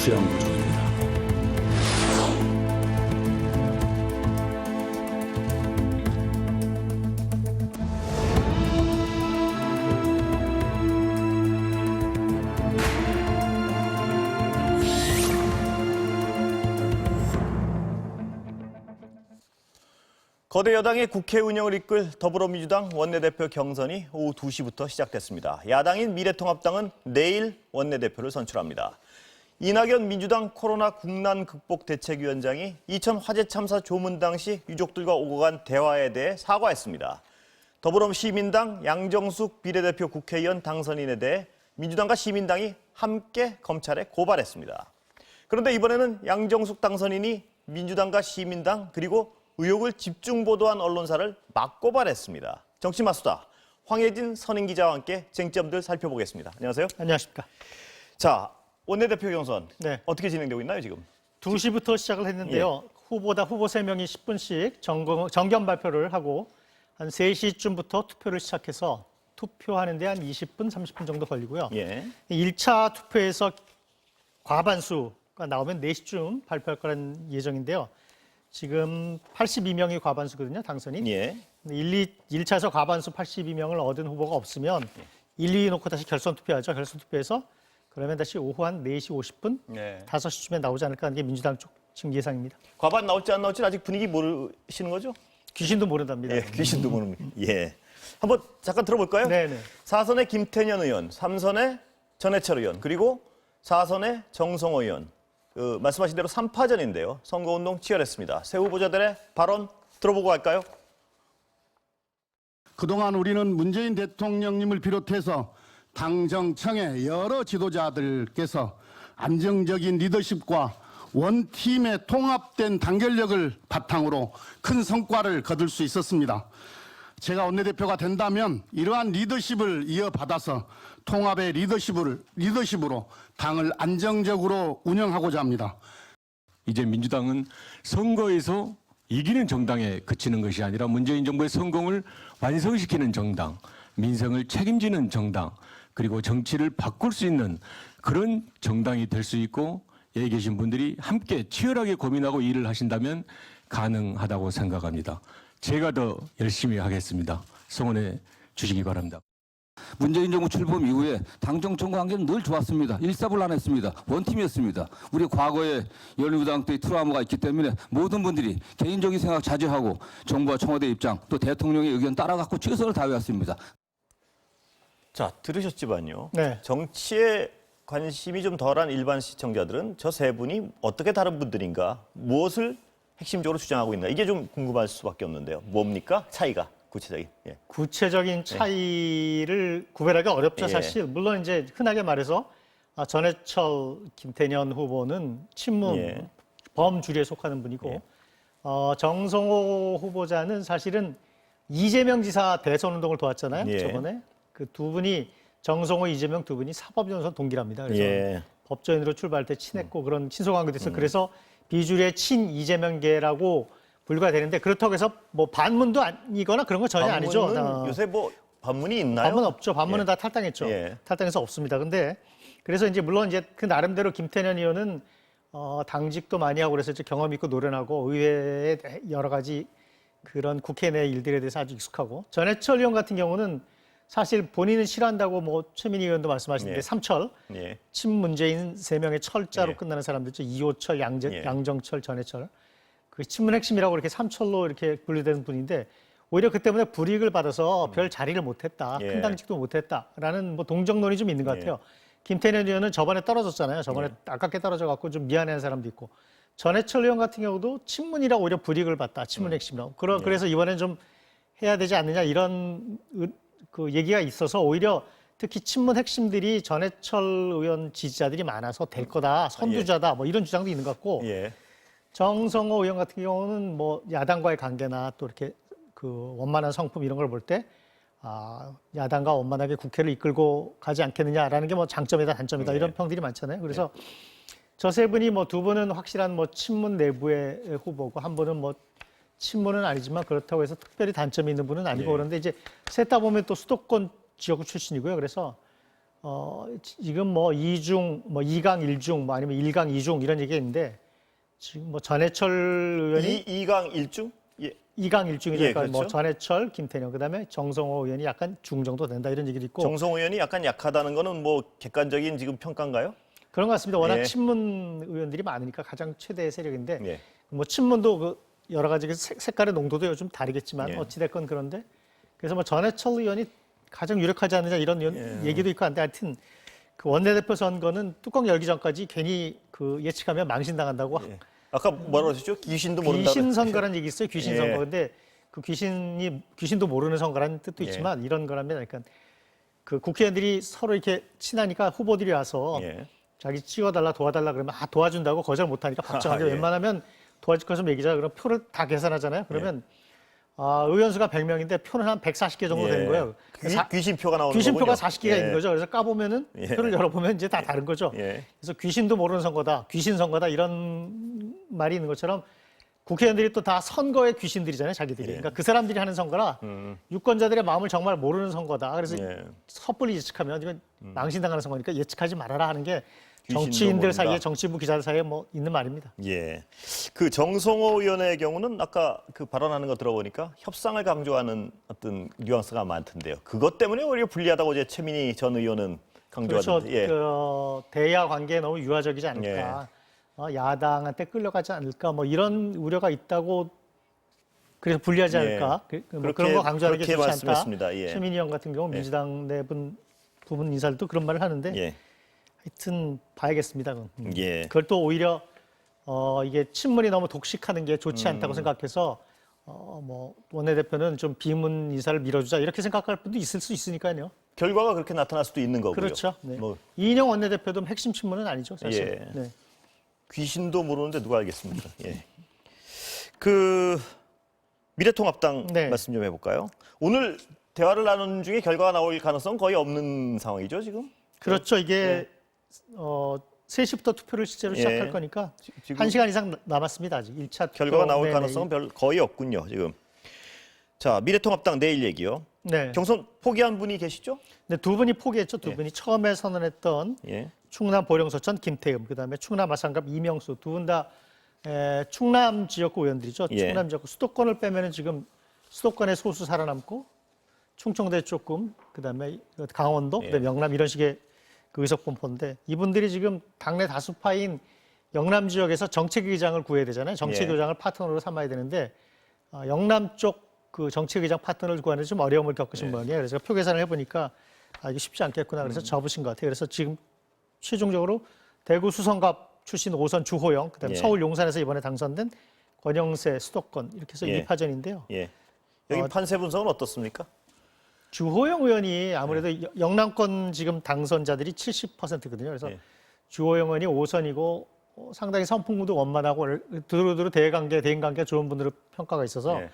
지형 구조입니다. 거대 여당의 국회 운영을 이끌 더불어민주당 원내대표 경선이 오후 2시부터 시작됐습니다. 야당인 미래통합당은 내일 원내대표를 선출합니다. 이낙연 민주당 코로나 국난 극복 대책위원장이 이천 화재 참사 조문 당시 유족들과 오고 간 대화에 대해 사과했습니다. 더불어시민당 양정숙 비례대표 국회의원 당선인에 대해 민주당과 시민당이 함께 검찰에 고발했습니다. 그런데 이번에는 양정숙 당선인이 민주당과 시민당 그리고 의혹을 집중 보도한 언론사를 맞고발했습니다. 정치마수다 황혜진 선임기자와 함께 쟁점들 살펴보겠습니다. 안녕하세요. 안녕하십니까. 자, 원내대표 경선 네. 어떻게 진행되고 있나요 지금? 2시부터 시작을 했는데요. 후보 3명이 10분씩 정견 발표를 하고 한 3시쯤부터 투표를 시작해서 투표하는 데 한 20분, 30분 정도 걸리고요. 1차 투표에서 과반수가 나오면 4시쯤 발표할 거라는 예정인데요. 지금 82명이 과반수거든요, 당선인. 1차에서 과반수 82명을 얻은 후보가 없으면 1, 2위 놓고 다시 결선 투표하죠. 결선 투표해서 그러면 다시 오후 한 4시 50분, 5시쯤에 나오지 않을까 하는 게 민주당 쪽 지금 예상입니다. 과반 나올지 안 나올지 아직 분위기 모르시는 거죠? 귀신도 모른답니다. 귀신도 모릅니다. 한번 잠깐 들어볼까요? 네네. 4선의 김태년 의원, 3선의 전해철 의원, 그리고 4선의 정성호 의원. 말씀하신 대로 3파전인데요. 선거운동 치열했습니다. 새 후보자들의 발언 들어보고 갈까요? 그동안 우리는 문재인 대통령님을 비롯해서 당정청의 여러 지도자들께서 안정적인 리더십과 원팀의 통합된 단결력을 바탕으로 큰 성과를 거둘 수 있었습니다. 제가 원내대표가 된다면 이러한 리더십을 이어받아서 통합의 리더십으로 당을 안정적으로 운영하고자 합니다. 이제 민주당은 선거에서 이기는 정당에 그치는 것이 아니라 문재인 정부의 성공을 완성시키는 정당, 민생을 책임지는 정당, 그리고 정치를 바꿀 수 있는 그런 정당이 될 수 있고, 여기 계신 분들이 함께 치열하게 고민하고 일을 하신다면 가능하다고 생각합니다. 제가 더 열심히 하겠습니다. 성원해 주시기 바랍니다. 문재인 정부 출범 이후에 당정청 관계는 늘 좋았습니다. 일사불란했습니다. 원팀이었습니다. 우리 과거에 열린우리당 때의 트라우마가 있기 때문에 모든 분들이 개인적인 생각 자제하고 정부와 청와대 입장 또 대통령의 의견 따라갖고 최선을 다해왔습니다. 자, 들으셨지만요. 네. 정치에 관심이 좀 덜한 일반 시청자들은 저 세 분이 어떻게 다른 분들인가, 무엇을 핵심적으로 주장하고 있나, 이게 좀 궁금할 수밖에 없는데요. 뭡니까? 차이가 구체적인. 구체적인 차이를 구별하기가 어렵죠, 사실. 물론 이제 흔하게 말해서 전해철, 김태년 후보는 친문 범주리에 속하는 분이고 정성호 후보자는 사실은 이재명 지사 대선 운동을 도왔잖아요. 저번에 그 두 분이 정성호, 이재명 두 분이 사법연수원 동기랍니다. 그래서 법조인으로 출발할 때 친했고 그런 친소관계도 있어요. 그래서 비주류의 친 이재명계라고 분류가 되는데, 그렇다고 해서 뭐 반문도 아니거나 그런 거 전혀 아니죠. 요새 뭐 반문이 있나요? 반문 없죠. 반문은 다 탈당했죠. 탈당해서 없습니다. 근데 그래서 이제 물론 이제 그 나름대로 김태년 의원은 당직도 많이 하고 그래서 이제 경험 있고 노련하고 의회의 여러 가지 그런 국회 내 일들에 대해서 아주 익숙하고, 전해철 의원 같은 경우는 사실 본인은 싫어한다고 뭐 최민희 의원도 말씀하시는데 삼철, 친문재인 세 명의 철자로 끝나는 사람들죠. 이호철, 양정철, 전해철. 그 친문 핵심이라고 이렇게 삼철로 이렇게 분류되는 분인데, 오히려 그 때문에 불이익을 받아서 별 자리를 못했다, 큰 당직도 못했다라는 뭐 동정론이 좀 있는 것 같아요. 김태년 의원은 저번에 떨어졌잖아요. 저번에 아깝게 떨어져갖고 좀 미안해하는 사람도 있고, 전해철 의원 같은 경우도 친문이라고 오히려 불이익을 받다, 친문 핵심이라고. 그래서 이번엔 좀 해야 되지 않느냐 이런 그 얘기가 있어서 오히려 특히 친문 핵심들이 전해철 의원 지지자들이 많아서 될 거다, 선두자다, 뭐 이런 주장도 있는 것 같고, 정성호 의원 같은 경우는 뭐 야당과의 관계나 또 이렇게 그 원만한 성품 이런 걸 볼 때 야당과 원만하게 국회를 이끌고 가지 않겠느냐라는 게 뭐 장점이다, 단점이다 이런 평들이 많잖아요. 그래서 저 세 분이 뭐 두 분은 확실한 뭐 친문 내부의 후보고, 한 분은 뭐 친문은 아니지만 그렇다고 해서 특별히 단점이 있는 분은 아니고, 그런데 이제 셋 다 보면 또 수도권 지역 출신이고요. 그래서 지금 뭐 2중, 뭐 2강 1중, 뭐 아니면 1강 2중 이런 얘기가 있는데 지금 뭐 전해철 의원이 2강 1중? 예. 2강 1중이니까 예, 뭐 그렇죠. 전해철, 김태년 그다음에 정성호 의원이 약간 중 정도 된다 이런 얘기도 있고 정성호 의원이 약간 약하다는 거는 뭐 객관적인 지금 평가인가요? 그런 것 같습니다. 워낙 예. 친문 의원들이 많으니까 가장 최대 세력인데 예. 뭐 친문도 그 여러 가지 그 색깔의 농도도 요즘 다르겠지만 예. 어찌됐건 그런데 그래서 뭐 전해철 의원이 가장 유력하지 않느냐 이런 얘기도 있고 한데 하여튼 그 원내대표 선거는 뚜껑 열기 전까지 괜히 그 예측하면 망신당한다고 예. 아까 뭐라고 하셨죠? 귀신도 모른다. 귀신 선거라는 얘기 있어요. 귀신 예. 선거. 근데 그 귀신도 모르는 선거라는 뜻도 예. 있지만 이런 거라면 그러니까 그 국회의원들이 서로 이렇게 친하니까 후보들이 와서 예. 자기 찍어달라 도와달라 그러면 도와준다고 거절 못하니까 걱정하게 예. 웬만하면 도와줄 것을 얘기자 그럼 표를 다 계산하잖아요. 그러면 의원수가 100명인데 표는 한 140개 정도 예. 되는 거예요. 귀신표가 나오는 귀신표가 거군요. 40개가 있는 거죠. 그래서 까보면은 예. 표를 열어보면 이제 다 다른 거죠. 예. 그래서 귀신도 모르는 선거다, 귀신 선거다 이런 말이 있는 것처럼 국회의원들이 또 다 선거의 귀신들이잖아요, 자기들이. 예. 그러니까 그 사람들이 하는 선거라 유권자들의 마음을 정말 모르는 선거다. 그래서 예. 섣불리 예측하면 이건 망신당하는 선거니까 예측하지 말아라 하는 게 귀신도 정치인들 모른다. 사이에 정치부 기자들 사이에 뭐 있는 말입니다. 예. 그 정성호 의원의 경우는 아까 그 발언하는 거 들어보니까 협상을 강조하는 어떤 뉘앙스가 많던데요. 그것 때문에 오히려 불리하다고 이제 최민희 전 의원은 그렇죠. 강조하던데. 예. 그 대야 관계에 너무 유화적이지 않을까. 야당한테 끌려가지 않을까. 뭐 이런 우려가 있다고 그래서 불리하지 예. 않을까. 뭐 그렇게- 그런 거 강조하는 게 그렇게 좋지 않다. 말씀했습니다. 예. 최민희 의원 같은 경우 민주당 내분 부분 인사들도 그런 말을 하는데 예. 하여튼 봐야겠습니다. 그건. 예. 그걸 또 오히려 이게 친문이 너무 독식하는 게 좋지 않다고 생각해서 뭐 원내대표는 좀 비문 인사를 밀어주자 이렇게 생각할 분도 있을 수 있으니까요. 결과가 그렇게 나타날 수도 있는 거고요. 그렇죠. 네. 뭐 이인영 원내대표도 핵심 친문은 아니죠, 사실. 예. 네. 귀신도 모르는데 누가 알겠습니까? 예. 그 미래통합당 네. 말씀 좀 해볼까요? 오늘 대화를 나눈 중에 결과가 나올 가능성 거의 없는 상황이죠, 지금? 그렇죠. 이게 3시부터 투표를 실제로 예. 시작할 거니까 지금 1시간 이상 남았습니다. 아직 1차 결과가 나올 네네. 가능성은 거의 없군요, 지금. 자, 미래통합당 내일 얘기요. 네. 경선 포기한 분이 계시죠? 네, 두 분이 포기했죠. 두 분이 처음에 선언했던 예. 충남 보령서천 김태흠, 그다음에 충남 아산갑 이명수 두 분 다 충남 지역구 의원들이죠. 예. 충남 지역구 수도권을 빼면은 지금 수도권에 소수 살아남고 충청도에 조금, 그다음에 강원도, 예. 그다음에 영남 이런 식의 그 의석 분포인데 이분들이 지금 당내 다수파인 영남 지역에서 정책의장을 구해야 되잖아요. 정책의장을 파트너로 삼아야 되는데 영남 쪽 그 정책의장 파트너를 구하는 데 좀 어려움을 겪으신 분이에요. 그래서 표 계산을 해보니까 이게 쉽지 않겠구나. 그래서 접으신 것 같아요. 그래서 지금 최종적으로 대구 수성갑 출신 5선 주호영, 그다음에 예. 서울 용산에서 이번에 당선된 권영세 수도권 이렇게 해서 예. 2파전인데요. 예. 여기 판세 분석은 어떻습니까? 주호영 의원이 아무래도 영남권 지금 당선자들이 70%거든요. 그래서 예. 주호영 의원이 5선이고 상당히 선풍구도 원만하고 두루두루 대인관계 좋은 분으로 평가가 있어서 예.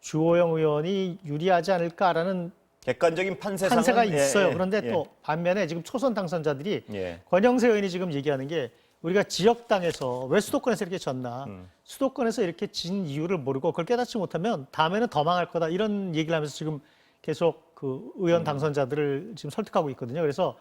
주호영 의원이 유리하지 않을까라는 객관적인 판세상은 판세가 예, 있어요. 예, 그런데 예. 또 반면에 지금 초선 당선자들이 예. 권영세 의원이 지금 얘기하는 게 우리가 지역당에서 왜 수도권에서 이렇게 졌나, 수도권에서 이렇게 진 이유를 모르고 그걸 깨닫지 못하면 다음에는 더 망할 거다 이런 얘기를 하면서 지금 계속 그 의원 당선자들을 지금 설득하고 있거든요. 그래서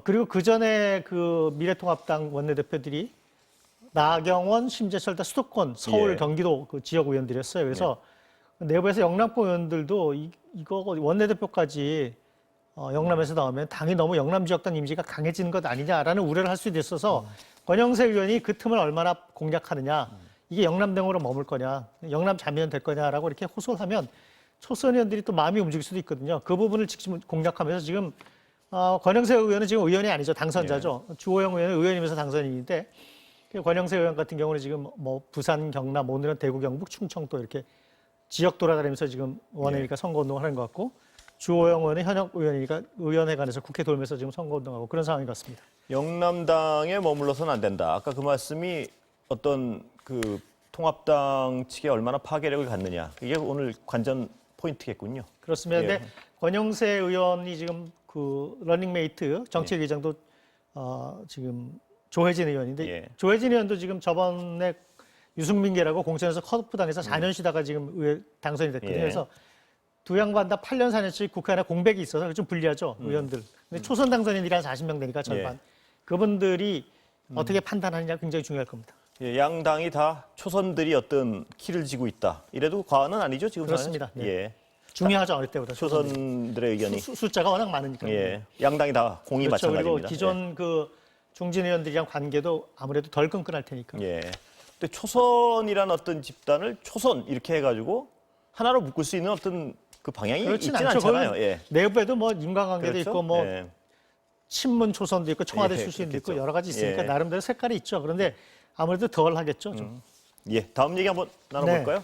그리고 그 전에 그 미래통합당 원내대표들이 나경원, 심재철 다 수도권, 서울, 예. 경기도 그 지역 의원들이었어요. 그래서 내부에서 영남권 의원들도 이거 원내대표까지 영남에서 나오면 당이 너무 영남 지역당 이미지가 강해지는 것 아니냐라는 우려를 할 수도 있어서 권영세 의원이 그 틈을 얼마나 공략하느냐, 이게 영남당으로 머물 거냐, 영남 자면 될 거냐라고 이렇게 호소를 하면 초선 의원들이 또 마음이 움직일 수도 있거든요. 그 부분을 직접 공략하면서 지금 권영세 의원은 지금 의원이 아니죠, 당선자죠. 주호영 의원은 의원이면서 당선인인데 권영세 의원 같은 경우는 지금 뭐 부산, 경남, 오늘은 대구, 경북, 충청도 이렇게 지역 돌아다니면서 지금 원회니까 선거운동을 하는 것 같고 주호영 의원은 현역 의원이니까 의원회관에서 국회 돌면서 지금 선거운동하고 그런 상황인 것 같습니다. 영남당에 머물러서는 안 된다. 아까 그 말씀이 어떤 그 통합당 측에 얼마나 파괴력을 갖느냐. 이게 오늘 관전 포인트겠군요. 그렇습니다. 예. 근데 권영세 의원이 지금 그 러닝메이트 정책의장도 지금 조혜진 의원인데 예. 조혜진 의원도 지금 저번에 유승민계라고 공천에서 컷오프 당해서 4년 쉬다가 지금 당선이 됐거든요. 예. 그래서 두 양반 다 8년 4년씩 국회 안에 공백이 있어서 좀 불리하죠, 의원들. 근데 초선 당선인들이 한 40명 되니까 절반. 예. 그분들이 어떻게 판단하느냐 굉장히 중요할 겁니다. 예, 양당이 다 초선들이 어떤 키를 쥐고 있다. 이래도 과언은 아니죠, 지금 그렇습니다. 상황에서? 네. 예. 중요하죠, 어릴 때보다. 초선들의 의견이. 숫자가 워낙 많으니까. 예. 양당이 다 공이 그렇죠. 마찬가지입니다. 그리고 기존 그 중진 의원들이랑 관계도 아무래도 덜 끈끈할 테니까. 예. 근데 초선이란 어떤 집단을 초선 이렇게 해가지고 하나로 묶을 수 있는 어떤 그 방향이 그렇진 있지는 않죠. 않잖아요. 거기 예. 내부에도 뭐 인간관계도 그렇죠? 있고 뭐 예. 친문 초선도 있고 청와대 예, 출신도 있고 그렇겠죠. 여러 가지 있으니까 예. 나름대로 색깔이 있죠. 그런데 아무래도 덜 하겠죠. 좀. 예. 다음 얘기 한번 나눠볼까요?